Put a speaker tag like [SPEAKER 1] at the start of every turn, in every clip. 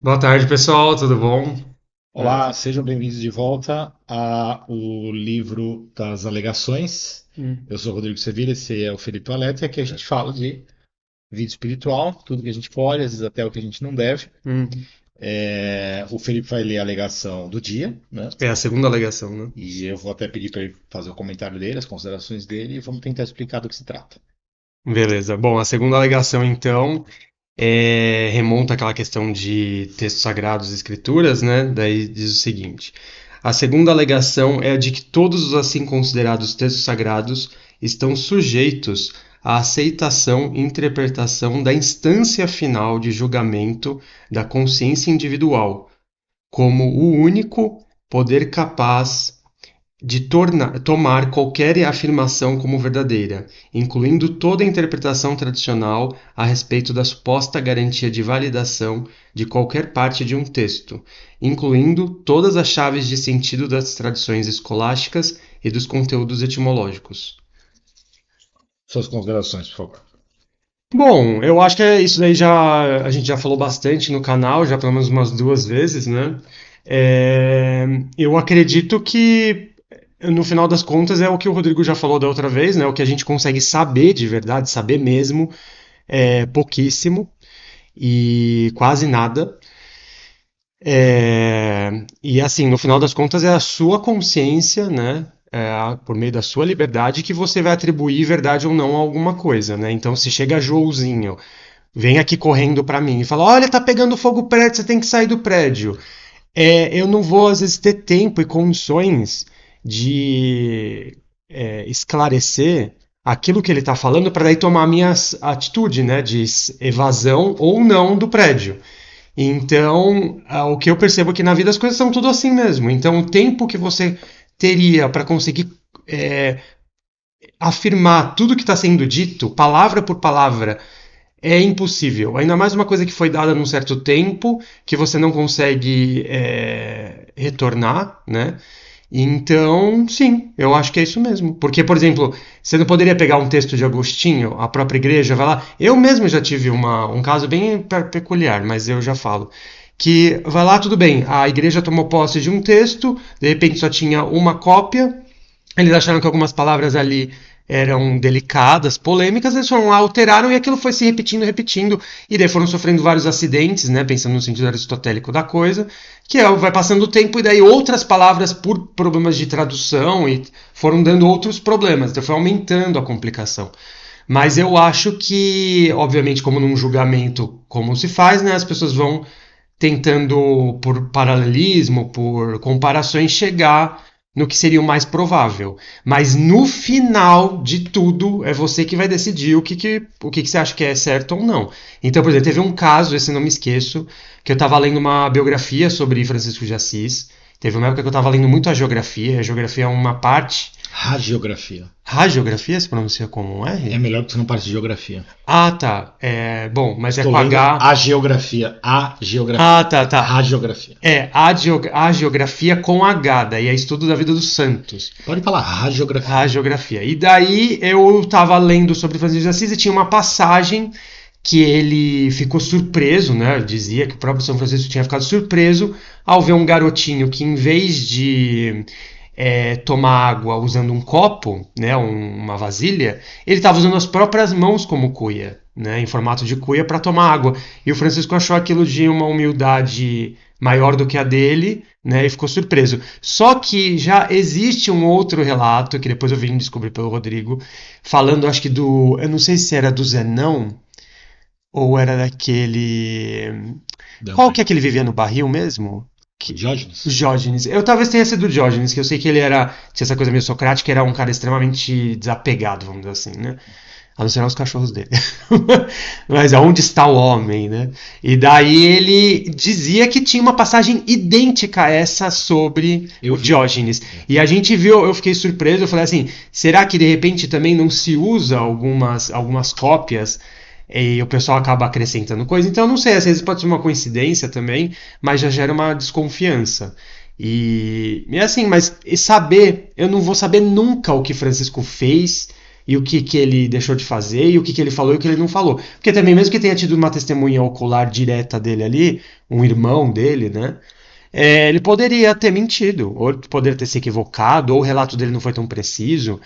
[SPEAKER 1] Boa tarde, pessoal, tudo bom?
[SPEAKER 2] Olá, sejam bem-vindos de volta ao livro das alegações.
[SPEAKER 1] Hum,
[SPEAKER 2] Eu sou o Rodrigo Sevilla, esse é o Felipe Valete, e aqui a gente fala de vida espiritual, tudo que a gente pode, às vezes até o que a gente não deve.
[SPEAKER 1] hum.
[SPEAKER 2] O Felipe vai ler a alegação do dia, né?
[SPEAKER 1] É a segunda alegação, né?
[SPEAKER 2] E eu vou até pedir para ele fazer o comentário dele, as considerações dele, e vamos tentar explicar do que se trata.
[SPEAKER 1] Beleza. Bom, a segunda alegação, então, remonta àquela questão de textos sagrados e escrituras, né? Daí diz o seguinte: a segunda alegação é a de que todos os assim considerados textos sagrados estão sujeitos à aceitação e interpretação da instância final de julgamento da consciência individual, como o único poder capaz de tomar qualquer afirmação como verdadeira, incluindo toda a interpretação tradicional a respeito da suposta garantia de validação de qualquer parte de um texto, incluindo todas as chaves de sentido das tradições escolásticas e dos conteúdos etimológicos.
[SPEAKER 2] Suas considerações, por favor.
[SPEAKER 1] Bom, eu acho que isso daí já a gente já falou bastante no canal, já pelo menos umas duas vezes, né? É, eu acredito que no final das contas é o que o Rodrigo já falou da outra vez, né? O que a gente consegue saber de verdade, saber mesmo, é pouquíssimo e quase nada. E assim, no final das contas é a sua consciência, né? Por meio da sua liberdade que você vai atribuir verdade ou não a alguma coisa, né? Então, se chega Joãozinho, vem aqui correndo pra mim e fala: Olha, tá pegando fogo o prédio, você tem que sair do prédio. Eu não vou, às vezes, ter tempo e condições de esclarecer aquilo que ele está falando para daí tomar a minha atitude, né, de evasão ou não do prédio. Então, o que eu percebo é que na vida as coisas são tudo assim mesmo. Então, o tempo que você teria para conseguir é, afirmar tudo que está sendo dito, palavra por palavra, é impossível. Ainda mais uma coisa que foi dada num certo tempo, que você não consegue retornar, né? Então, sim, eu acho que é isso mesmo. Porque, por exemplo, você não poderia pegar um texto de Agostinho, a própria igreja vai lá. Eu mesmo já tive um caso bem peculiar, mas eu já falo. Que vai lá, tudo bem, a igreja tomou posse de um texto, de repente só tinha uma cópia, eles acharam que algumas palavras ali eram delicadas, polêmicas, eles foram lá, alteraram e aquilo foi se repetindo, repetindo, e daí foram sofrendo vários acidentes, né, pensando no sentido aristotélico da coisa, que vai passando o tempo e daí outras palavras por problemas de tradução e foram dando outros problemas, então foi aumentando a complicação. Mas eu acho que, obviamente, como num julgamento, como se faz, né, as pessoas vão tentando, por paralelismo, por comparações, chegar no que seria o mais provável. Mas no final de tudo, é você que vai decidir o que você acha que é certo ou não. Então, por exemplo, teve um caso, esse não me esqueço, que eu estava lendo uma biografia sobre Francisco de Assis. Teve uma época que eu estava lendo muito a geografia. A geografia é uma parte.
[SPEAKER 2] Hagiografia.
[SPEAKER 1] Geografia se pronuncia como um
[SPEAKER 2] É
[SPEAKER 1] R?
[SPEAKER 2] melhor que você não parte de geografia.
[SPEAKER 1] Ah, tá. Bom, mas é
[SPEAKER 2] Estou
[SPEAKER 1] com
[SPEAKER 2] lendo
[SPEAKER 1] H.
[SPEAKER 2] a geografia. A
[SPEAKER 1] Ah,
[SPEAKER 2] geografia.
[SPEAKER 1] tá, tá.
[SPEAKER 2] Hagiografia.
[SPEAKER 1] A geografia com H, daí é estudo da vida dos santos.
[SPEAKER 2] Pode falar
[SPEAKER 1] A
[SPEAKER 2] hagiografia.
[SPEAKER 1] geografia. E daí eu estava lendo sobre Francisco de Assis e tinha uma passagem que ele ficou surpreso, né? Dizia que o próprio São Francisco tinha ficado surpreso ao ver um garotinho que, em vez de tomar água usando um copo, né, uma vasilha, ele estava usando as próprias mãos como cuia, né, em formato de cuia para tomar água. E o Francisco achou aquilo de uma humildade maior do que a dele, né, e ficou surpreso. Só que já existe um outro relato que depois eu vim descobrir pelo Rodrigo, falando, acho que eu não sei se era do Zenão ou era daquele. Qual que é
[SPEAKER 2] Dampier.
[SPEAKER 1] que ele vivia no barril mesmo?
[SPEAKER 2] O
[SPEAKER 1] Que...
[SPEAKER 2] Diógenes?
[SPEAKER 1] Diógenes. Eu talvez tenha sido o Diógenes, que eu sei que ele tinha essa coisa meio socrática, era um cara extremamente desapegado, vamos dizer assim, né? A não ser os cachorros dele. Mas aonde está o homem, né? E daí ele dizia que tinha uma passagem idêntica a essa sobre
[SPEAKER 2] Eu
[SPEAKER 1] o
[SPEAKER 2] vi.
[SPEAKER 1] Diógenes.
[SPEAKER 2] É.
[SPEAKER 1] E a gente viu, eu fiquei surpreso, eu falei assim, será que de repente também não se usa algumas cópias e o pessoal acaba acrescentando coisa? Então eu não sei, às vezes pode ser uma coincidência também, mas já gera uma desconfiança. E assim, mas saber, eu não vou saber nunca o que Francisco fez e o que ele deixou de fazer, e o que ele falou e o que ele não falou. Porque também, mesmo que tenha tido uma testemunha ocular direta dele ali, um irmão dele, né? Ele poderia ter mentido, ou poderia ter se equivocado, ou o relato dele não foi tão preciso.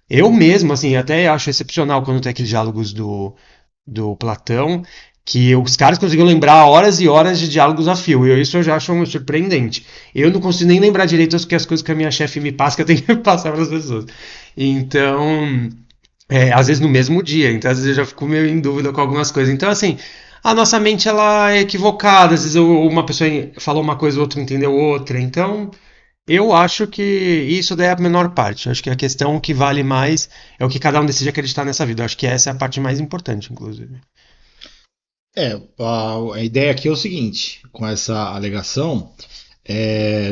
[SPEAKER 1] Eu mesmo, assim, até acho excepcional quando tem aqueles diálogos do Platão, que os caras conseguiam lembrar horas e horas de diálogos a fio. E isso eu já acho surpreendente. Eu não consigo nem lembrar direito as coisas que a minha chefe me passa, que eu tenho que passar para as pessoas. Então, às vezes no mesmo dia. Então, às vezes eu já fico meio em dúvida com algumas coisas. Então, assim, a nossa mente ela é equivocada. Às vezes uma pessoa falou uma coisa, o outro entendeu outra. Então, eu acho que isso daí é a menor parte. Eu acho que a questão que vale mais é o que cada um decide acreditar nessa vida. Eu acho que essa é a parte mais importante, inclusive.
[SPEAKER 2] A ideia aqui é o seguinte, com essa alegação,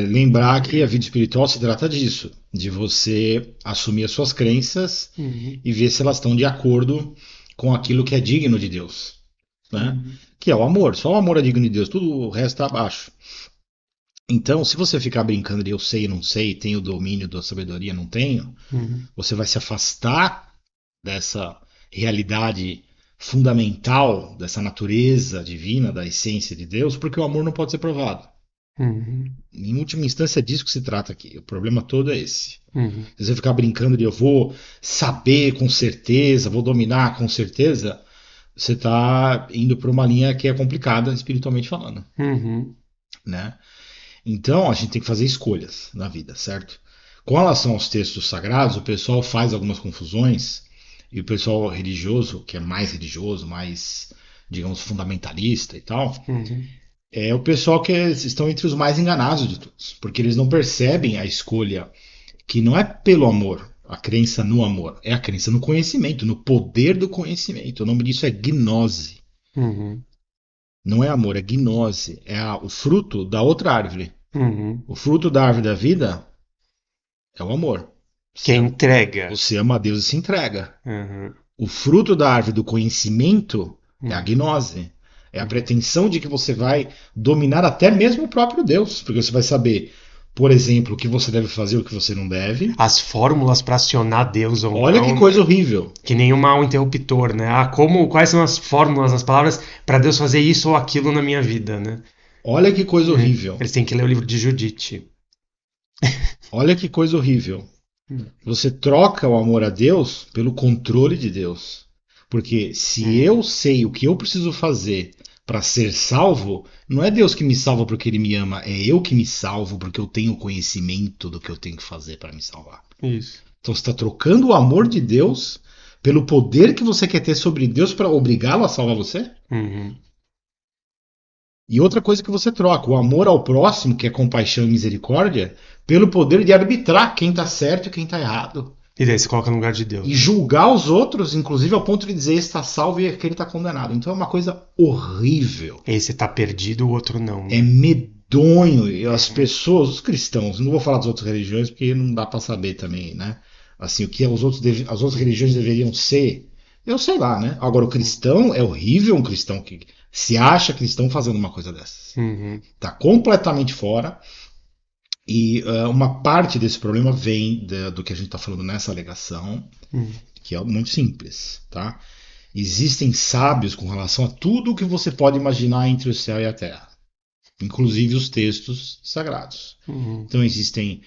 [SPEAKER 2] lembrar que a vida espiritual se trata disso, de você assumir as suas crenças
[SPEAKER 1] Uhum,
[SPEAKER 2] e ver se elas estão de acordo com aquilo que é digno de Deus, né?
[SPEAKER 1] uhum,
[SPEAKER 2] Que é o amor. Só o amor é digno de Deus, tudo o resto está abaixo. Então, se você ficar brincando de eu sei e não sei, tenho domínio da sabedoria, não tenho,
[SPEAKER 1] uhum,
[SPEAKER 2] você vai se afastar dessa realidade fundamental, dessa natureza divina, da essência de Deus, porque o amor não pode ser provado.
[SPEAKER 1] uhum,
[SPEAKER 2] Em última instância, é disso que se trata aqui. O problema todo é esse.
[SPEAKER 1] uhum,
[SPEAKER 2] Se você ficar brincando de eu vou saber com certeza, vou dominar com certeza, você está indo para uma linha que é complicada, espiritualmente falando,
[SPEAKER 1] uhum,
[SPEAKER 2] né? Então, a gente tem que fazer escolhas na vida, certo? Com relação aos textos sagrados, o pessoal faz algumas confusões, e o pessoal religioso, que é mais religioso, mais, digamos, fundamentalista e tal,
[SPEAKER 1] uhum,
[SPEAKER 2] é o pessoal que estão entre os mais enganados de todos, porque eles não percebem a escolha que não é pelo amor, a crença no amor, é a crença no conhecimento, no poder do conhecimento. O nome disso é gnose.
[SPEAKER 1] uhum,
[SPEAKER 2] Não é amor, é gnose. É o fruto da outra árvore.
[SPEAKER 1] uhum.
[SPEAKER 2] O fruto da árvore da vida é o amor.
[SPEAKER 1] Que entrega.
[SPEAKER 2] Você ama a Deus e se entrega.
[SPEAKER 1] Uhum,
[SPEAKER 2] O fruto da árvore do conhecimento é a
[SPEAKER 1] uhum,
[SPEAKER 2] gnose. É a
[SPEAKER 1] uhum.
[SPEAKER 2] pretensão de que você vai dominar até mesmo o próprio Deus. Porque você vai saber, por exemplo, o que você deve fazer e o que você não deve.
[SPEAKER 1] As fórmulas para acionar Deus ou
[SPEAKER 2] Olha que
[SPEAKER 1] não,
[SPEAKER 2] coisa
[SPEAKER 1] né?
[SPEAKER 2] horrível.
[SPEAKER 1] Que nem um mal interruptor, né? Quais são as fórmulas, as palavras para Deus fazer isso ou aquilo na minha vida, né?
[SPEAKER 2] Olha que coisa horrível.
[SPEAKER 1] Eles têm que ler o livro de Judite.
[SPEAKER 2] Olha que coisa horrível. Você troca o amor a Deus pelo controle de Deus. Porque se eu
[SPEAKER 1] Uhum,
[SPEAKER 2] sei o que eu preciso fazer para ser salvo, não é Deus que me salva porque ele me ama, é eu que me salvo porque eu tenho conhecimento do que eu tenho que fazer para me salvar.
[SPEAKER 1] isso.
[SPEAKER 2] Então você está trocando o amor de Deus pelo poder que você quer ter sobre Deus para obrigá-lo a salvar você?
[SPEAKER 1] Uhum.
[SPEAKER 2] E outra coisa que você troca, o amor ao próximo, que é compaixão e misericórdia, pelo poder de arbitrar quem está certo e quem está errado.
[SPEAKER 1] E daí você coloca no lugar de
[SPEAKER 2] E
[SPEAKER 1] Deus.
[SPEAKER 2] julgar os outros, inclusive ao ponto de dizer está salvo e aquele está condenado. Então é uma coisa horrível.
[SPEAKER 1] Esse tá perdido, o outro não,
[SPEAKER 2] É
[SPEAKER 1] né?
[SPEAKER 2] medonho. E as
[SPEAKER 1] Uhum.
[SPEAKER 2] pessoas, os cristãos, não vou falar das outras religiões porque não dá para saber também, né? Assim, o que as outras religiões deveriam ser, eu sei lá, né? Agora, o cristão é horrível um cristão que se acha cristão fazendo uma coisa dessas.
[SPEAKER 1] Uhum.
[SPEAKER 2] Está completamente fora. E uma parte desse problema vem do que a gente está falando nessa alegação,
[SPEAKER 1] Uhum.
[SPEAKER 2] que é muito simples, tá? Existem sábios com relação a tudo o que você pode imaginar entre o céu e a terra, inclusive os textos sagrados.
[SPEAKER 1] Uhum.
[SPEAKER 2] Então existem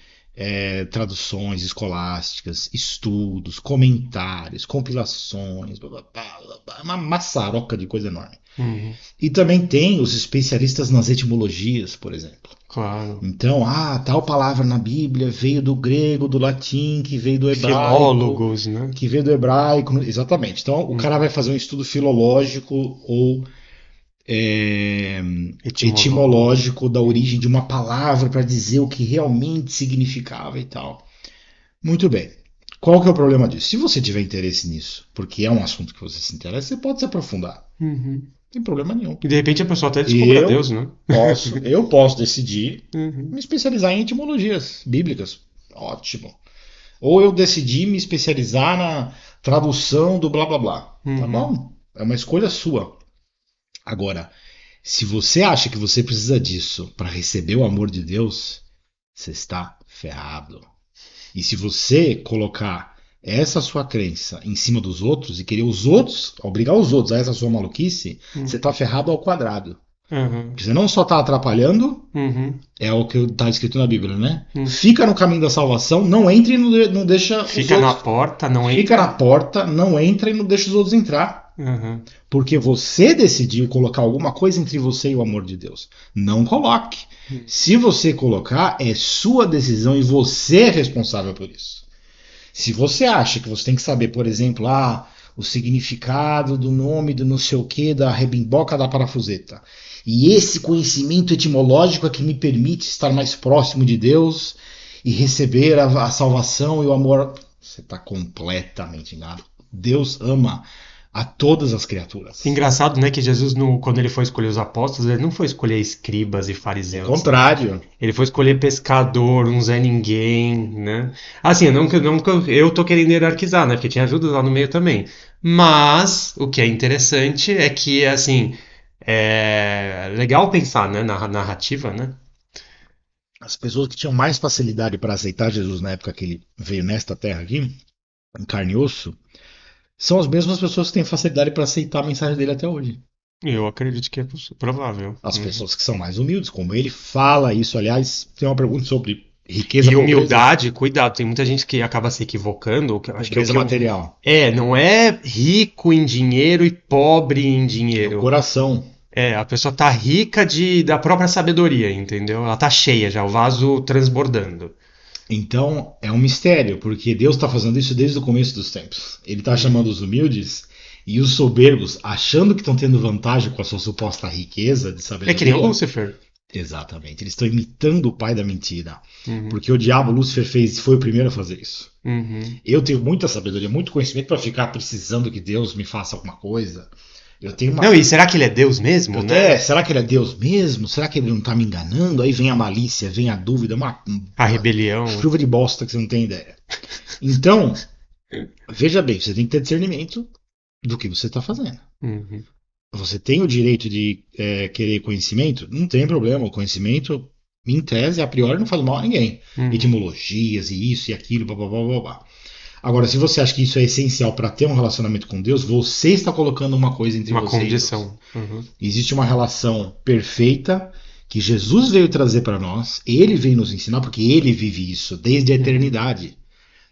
[SPEAKER 2] traduções escolásticas, estudos, comentários, compilações, blá, blá, blá, blá, uma maçaroca de coisa enorme.
[SPEAKER 1] Uhum.
[SPEAKER 2] E também tem os especialistas nas etimologias, por exemplo.
[SPEAKER 1] Claro.
[SPEAKER 2] Então, tal palavra na Bíblia veio do grego, do latim,
[SPEAKER 1] Filólogos, né?
[SPEAKER 2] que veio do hebraico, exatamente. Então, o cara
[SPEAKER 1] Uhum.
[SPEAKER 2] vai fazer um estudo filológico ou
[SPEAKER 1] Etimológico.
[SPEAKER 2] etimológico da origem de uma palavra para dizer o que realmente significava e tal. Muito bem. Qual que é o problema disso? Se você tiver interesse nisso, porque é um assunto que você se interessa, você pode se aprofundar.
[SPEAKER 1] Uhum.
[SPEAKER 2] Não tem problema nenhum.
[SPEAKER 1] E de repente a pessoa até descubra
[SPEAKER 2] Eu
[SPEAKER 1] Deus, né?
[SPEAKER 2] eu posso decidir
[SPEAKER 1] Uhum.
[SPEAKER 2] me especializar em etimologias bíblicas. Ótimo. Ou eu decidi me especializar na tradução do blá blá blá. Tá
[SPEAKER 1] Uhum.
[SPEAKER 2] bom? É uma escolha sua. Agora, se você acha que você precisa disso para receber o amor de Deus, você está ferrado. E se você colocar essa sua crença em cima dos outros e querer os outros, obrigar os outros a essa sua maluquice, você tá ferrado ao quadrado.
[SPEAKER 1] Uhum.
[SPEAKER 2] Porque você não só tá atrapalhando,
[SPEAKER 1] Uhum.
[SPEAKER 2] é o que está escrito na Bíblia, né?
[SPEAKER 1] Uhum.
[SPEAKER 2] Fica no caminho da salvação, não entre e não deixa
[SPEAKER 1] Fica
[SPEAKER 2] os
[SPEAKER 1] na
[SPEAKER 2] outros.
[SPEAKER 1] porta, não
[SPEAKER 2] Fica
[SPEAKER 1] entra.
[SPEAKER 2] na porta, não entra e não deixa os outros entrar.
[SPEAKER 1] Uhum.
[SPEAKER 2] Porque você decidiu colocar alguma coisa entre você e o amor de Deus. Não coloque. Se você colocar, é sua decisão e você é responsável por isso. Se você acha que você tem que saber, por exemplo, o significado do nome do não sei o que, da rebimboca da parafuseta, e esse conhecimento etimológico é que me permite estar mais próximo de Deus e receber a salvação e o amor, você está completamente enganado. Deus ama a todas as criaturas.
[SPEAKER 1] Engraçado, né, que Jesus, quando ele foi escolher os apóstolos, ele não foi escolher escribas e
[SPEAKER 2] Ao
[SPEAKER 1] fariseus.
[SPEAKER 2] contrário.
[SPEAKER 1] Ele foi escolher pescador, um Zé Ninguém, né? Assim, não que eu tô querendo hierarquizar, né? Porque tinha Judas lá no meio também. Mas o que é interessante é que, assim, é legal pensar, né, na narrativa, né?
[SPEAKER 2] As pessoas que tinham mais facilidade para aceitar Jesus na época que ele veio nesta terra aqui, em carne e osso, são as mesmas pessoas que têm facilidade para aceitar a mensagem dele até hoje.
[SPEAKER 1] Eu acredito que é provável.
[SPEAKER 2] As pessoas que são mais humildes, como ele fala isso. Aliás, tem uma pergunta sobre riqueza,
[SPEAKER 1] E
[SPEAKER 2] pobreza,
[SPEAKER 1] humildade, cuidado, tem muita gente que acaba se equivocando. Que eu acho que é o
[SPEAKER 2] pobreza
[SPEAKER 1] que
[SPEAKER 2] material.
[SPEAKER 1] não é rico em dinheiro e pobre em
[SPEAKER 2] É o
[SPEAKER 1] dinheiro.
[SPEAKER 2] coração.
[SPEAKER 1] A pessoa tá rica da própria sabedoria, entendeu? Ela tá cheia já, o vaso transbordando.
[SPEAKER 2] Então, é um mistério, porque Deus está fazendo isso desde o começo dos tempos. Ele está chamando os humildes e os soberbos, achando que estão tendo vantagem com a sua suposta riqueza de sabedoria.
[SPEAKER 1] É que nem o Lúcifer.
[SPEAKER 2] Exatamente. Eles estão imitando o pai da mentira.
[SPEAKER 1] Uhum.
[SPEAKER 2] Porque o diabo, Lúcifer, foi o primeiro a fazer isso.
[SPEAKER 1] Uhum.
[SPEAKER 2] Eu tenho muita sabedoria, muito conhecimento para ficar precisando que Deus me faça alguma coisa. Eu tenho uma...
[SPEAKER 1] Não, e será que ele é Deus mesmo, né?
[SPEAKER 2] Será que ele é Deus mesmo? Será que ele não está me enganando? Aí vem a malícia, vem a dúvida,
[SPEAKER 1] A rebelião.
[SPEAKER 2] chuva de bosta que você não tem ideia. Então, veja bem, você tem que ter discernimento do que você está fazendo.
[SPEAKER 1] Uhum.
[SPEAKER 2] Você tem o direito de querer conhecimento? Não tem problema. O conhecimento, em tese, a priori, não faz mal a ninguém.
[SPEAKER 1] Uhum.
[SPEAKER 2] Etimologias e isso e aquilo, blá blá blá blá blá. Agora, se você acha que isso é essencial para ter um relacionamento com Deus, você está colocando uma coisa entre
[SPEAKER 1] Uma
[SPEAKER 2] você
[SPEAKER 1] condição.
[SPEAKER 2] e Deus.
[SPEAKER 1] Uhum.
[SPEAKER 2] Existe uma relação perfeita que Jesus veio trazer para nós, ele veio nos ensinar, porque ele vive isso desde a eternidade.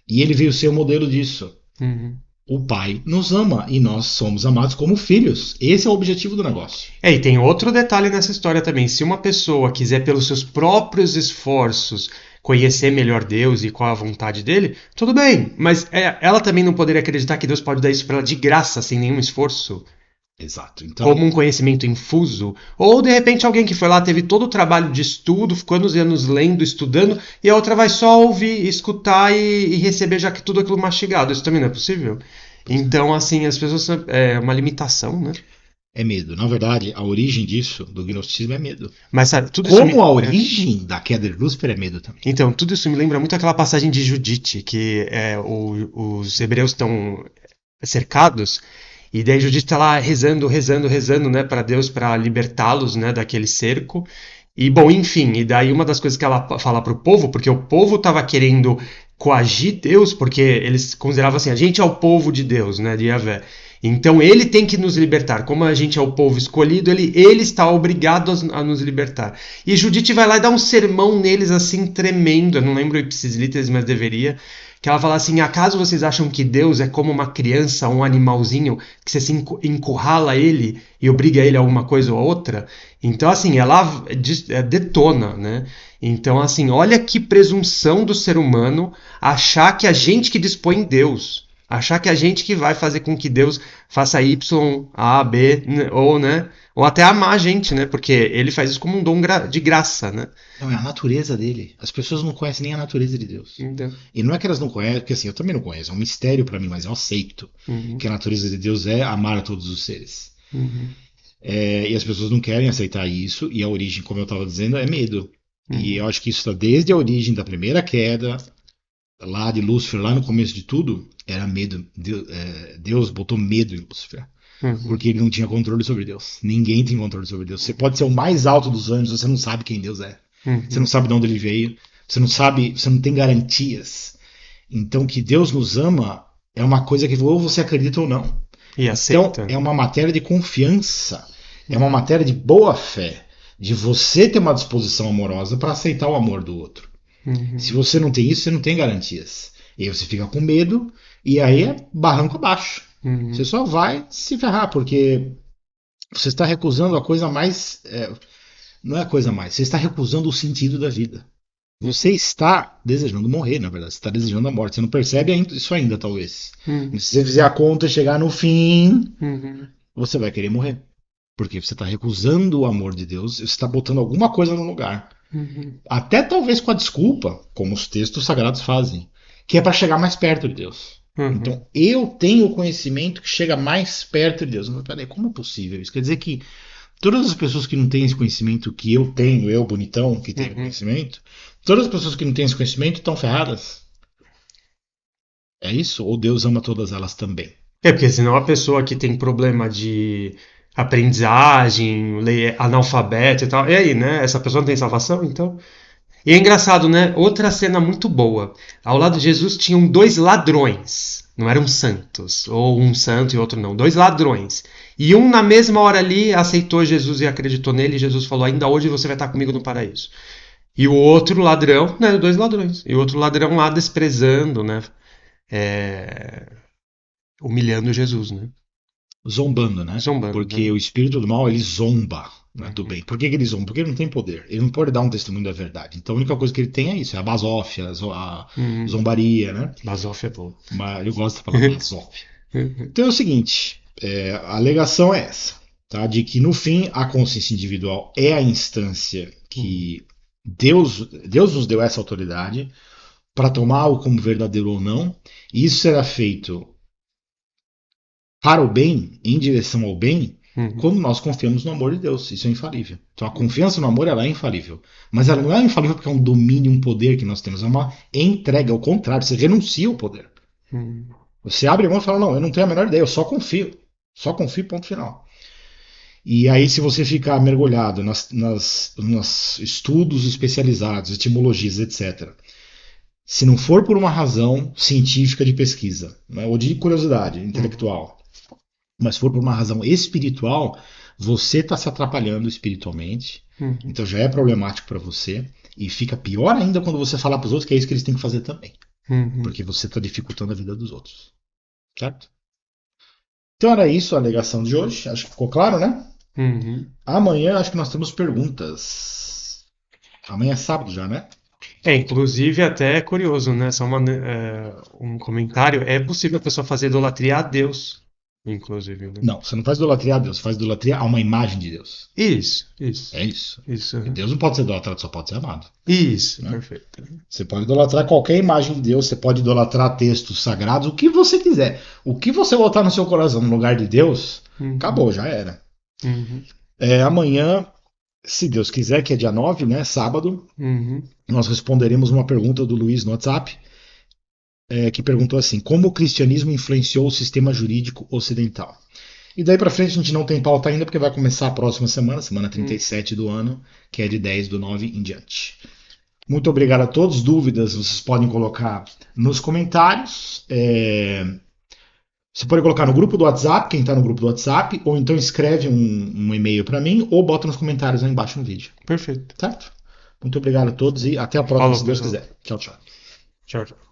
[SPEAKER 2] E ele veio ser o modelo disso.
[SPEAKER 1] Uhum.
[SPEAKER 2] O Pai nos ama e nós somos amados como filhos. Esse é o objetivo do negócio.
[SPEAKER 1] E tem outro detalhe nessa história também. Se uma pessoa quiser, pelos seus próprios esforços, conhecer melhor Deus e qual a vontade dele, tudo bem. Mas ela também não poderia acreditar que Deus pode dar isso para ela de graça, sem nenhum esforço.
[SPEAKER 2] Exato. Então,
[SPEAKER 1] Como um conhecimento infuso. Ou, de repente, alguém que foi lá, teve todo o trabalho de estudo, ficou anos e anos lendo, estudando, e a outra vai só ouvir, escutar e receber já que tudo aquilo mastigado. Isso também não é possível? Então, assim, as pessoas... É uma limitação, né?
[SPEAKER 2] é medo. Na verdade, a origem disso, do gnosticismo, é medo.
[SPEAKER 1] Mas, sabe, tudo isso
[SPEAKER 2] Como a origem da queda de Lúcifer é medo também.
[SPEAKER 1] Então, tudo isso me lembra muito aquela passagem de Judite, que os hebreus estão cercados, e daí Judite está lá rezando, né, para Deus, para libertá-los, né, daquele cerco. E, bom, enfim, e daí uma das coisas que ela fala para o povo, porque o povo estava querendo coagir Deus, porque eles consideravam assim, a gente é o povo de Deus, né, de Yahvé. Então ele tem que nos libertar. Como a gente é o povo escolhido, ele está obrigado a nos libertar. E Judite vai lá e dá um sermão neles assim tremendo. Eu não lembro o ipsis literis, mas deveria. Que ela fala assim, acaso vocês acham que Deus é como uma criança, um animalzinho, que você se encurrala ele e obriga ele a alguma coisa ou outra? Então, assim, ela detona, né? Então, assim, olha que presunção do ser humano achar que a gente que dispõe Deus, achar que a gente que vai fazer com que Deus faça Y, A, B, ou, né? Ou até amar a gente, né? Porque ele faz isso como um dom de graça, né?
[SPEAKER 2] Não, é a natureza dele. As pessoas não conhecem nem a natureza de Deus.
[SPEAKER 1] Então.
[SPEAKER 2] E não é que elas não conhecem, porque assim, eu também não conheço. É um mistério para mim, mas eu aceito que a natureza de Deus é amar a todos os seres. E as pessoas não querem aceitar isso, e a origem, como eu estava dizendo, é medo. E eu acho que isso está desde a origem da primeira queda, lá de Lúcifer, lá no começo de tudo, era medo. Deus botou medo em Lúcifer. Porque ele não tinha controle sobre Deus. Ninguém tem controle sobre Deus. Você pode ser o mais alto dos anjos, você não sabe quem Deus é. Você não sabe de onde ele veio. Você não tem garantias. Então, que Deus nos ama é uma coisa que ou você acredita ou não.
[SPEAKER 1] E
[SPEAKER 2] Então,
[SPEAKER 1] aceita.
[SPEAKER 2] é uma matéria de confiança, é uma
[SPEAKER 1] Uhum.
[SPEAKER 2] matéria de boa fé, de você ter uma disposição amorosa para aceitar o amor do outro. Se
[SPEAKER 1] Uhum.
[SPEAKER 2] você não tem isso, você não tem garantias. E aí você fica com medo, e aí é barranco abaixo. Você
[SPEAKER 1] Uhum.
[SPEAKER 2] só vai se ferrar, porque você está recusando a coisa mais. Não é a coisa mais, você está recusando o sentido da vida. Você está desejando morrer, na verdade. Você está desejando a morte. Você não percebe isso ainda, talvez.
[SPEAKER 1] Uhum.
[SPEAKER 2] Se você fizer a conta e chegar no fim,
[SPEAKER 1] Uhum.
[SPEAKER 2] você vai querer morrer. Porque você está recusando o amor de Deus, você está botando alguma coisa no lugar.
[SPEAKER 1] Uhum.
[SPEAKER 2] Até talvez com a desculpa, como os textos sagrados fazem, que é para chegar mais perto de Deus.
[SPEAKER 1] Uhum.
[SPEAKER 2] Então, eu tenho o conhecimento que chega mais perto de Deus. Mas peraí, como é possível isso? Quer dizer que todas as pessoas que não têm esse conhecimento que eu tenho, eu bonitão que tenho
[SPEAKER 1] Uhum.
[SPEAKER 2] conhecimento, todas as pessoas que não têm esse conhecimento estão ferradas. É isso? Ou Deus ama todas elas também?
[SPEAKER 1] É, porque senão a pessoa que tem problema de aprendizagem, analfabeto e tal, e aí, né? Essa pessoa não tem salvação, então. E é engraçado, né? Outra cena muito boa. Ao lado de Jesus tinham dois ladrões. Não eram santos. Ou um santo e outro não. Dois ladrões. E um, na mesma hora ali, aceitou Jesus e acreditou nele. E Jesus falou: Ainda hoje você vai estar comigo no paraíso. E o outro ladrão, né? Dois ladrões. E o outro ladrão lá desprezando, né? É, humilhando Jesus, né?
[SPEAKER 2] Zombando, né?
[SPEAKER 1] Zombando,
[SPEAKER 2] Porque
[SPEAKER 1] né?
[SPEAKER 2] o espírito do mal, ele zomba, né, do
[SPEAKER 1] Uhum.
[SPEAKER 2] bem. Por que ele zomba? Porque ele não tem poder. Ele não pode dar um testemunho da verdade. Então a única coisa que ele tem é isso, é a basófia, a
[SPEAKER 1] Uhum.
[SPEAKER 2] zombaria, né?
[SPEAKER 1] Basófia é boa.
[SPEAKER 2] Mas eu gosto da palavra basófia. Então é o seguinte, a alegação é essa, tá? De que no fim a consciência individual é a instância
[SPEAKER 1] Uhum.
[SPEAKER 2] que Deus nos deu essa autoridade para tomar algo como verdadeiro ou não, e isso será feito para o bem, em direção ao bem,
[SPEAKER 1] Uhum.
[SPEAKER 2] quando nós confiamos no amor de Deus. Isso é infalível. Então a confiança no amor ela é infalível. Mas ela não é infalível porque é um domínio, um poder que nós temos. É uma entrega, ao contrário, você renuncia ao poder.
[SPEAKER 1] Uhum.
[SPEAKER 2] Você abre a mão e fala, não, eu não tenho a menor ideia, eu só confio. Só confio, ponto final. E aí, se você ficar mergulhado nos estudos especializados, etimologias, etc., se não for por uma razão científica de pesquisa, né, ou de curiosidade
[SPEAKER 1] Uhum.
[SPEAKER 2] intelectual, mas for por uma razão espiritual, você está se atrapalhando espiritualmente,
[SPEAKER 1] Uhum.
[SPEAKER 2] então já é problemático para você, e fica pior ainda quando você falar para os outros que é isso que eles têm que fazer também,
[SPEAKER 1] Uhum.
[SPEAKER 2] porque você está dificultando a vida dos outros, certo? Então era isso a alegação de hoje, acho que ficou claro, né?
[SPEAKER 1] Uhum.
[SPEAKER 2] Amanhã acho que nós temos perguntas. Amanhã é sábado já, né?
[SPEAKER 1] É, inclusive até é curioso, né? Só um comentário. É possível a pessoa fazer idolatria a Deus, inclusive, né?
[SPEAKER 2] Não, você não faz idolatria a Deus, você faz idolatria a uma imagem de Deus.
[SPEAKER 1] Isso,
[SPEAKER 2] É isso.
[SPEAKER 1] isso,
[SPEAKER 2] E
[SPEAKER 1] uhum.
[SPEAKER 2] Deus não pode ser idolatrado, só pode ser amado.
[SPEAKER 1] Isso,
[SPEAKER 2] Né?
[SPEAKER 1] perfeito.
[SPEAKER 2] Você pode idolatrar qualquer imagem de Deus, você pode idolatrar textos sagrados, o que você quiser. O que você botar no seu coração no lugar de Deus,
[SPEAKER 1] Uhum.
[SPEAKER 2] acabou, já era.
[SPEAKER 1] Uhum.
[SPEAKER 2] Amanhã, se Deus quiser, que é dia 9, né? Sábado,
[SPEAKER 1] Uhum.
[SPEAKER 2] nós responderemos uma pergunta do Luiz no WhatsApp, que perguntou assim: como o cristianismo influenciou o sistema jurídico ocidental? E daí para frente a gente não tem pauta ainda, porque vai começar a próxima semana, semana
[SPEAKER 1] Uhum.
[SPEAKER 2] 37 do ano, que é de 10/9 em diante. Muito obrigado a todos. Dúvidas vocês podem colocar nos comentários. Você pode colocar no grupo do WhatsApp, quem está no grupo do WhatsApp, ou então escreve um e-mail para mim, ou bota nos comentários aí embaixo no vídeo.
[SPEAKER 1] Perfeito.
[SPEAKER 2] Certo? Muito obrigado a todos e até a próxima,
[SPEAKER 1] Falou,
[SPEAKER 2] se Deus
[SPEAKER 1] pessoal.
[SPEAKER 2] quiser. Tchau, tchau.
[SPEAKER 1] Tchau, tchau.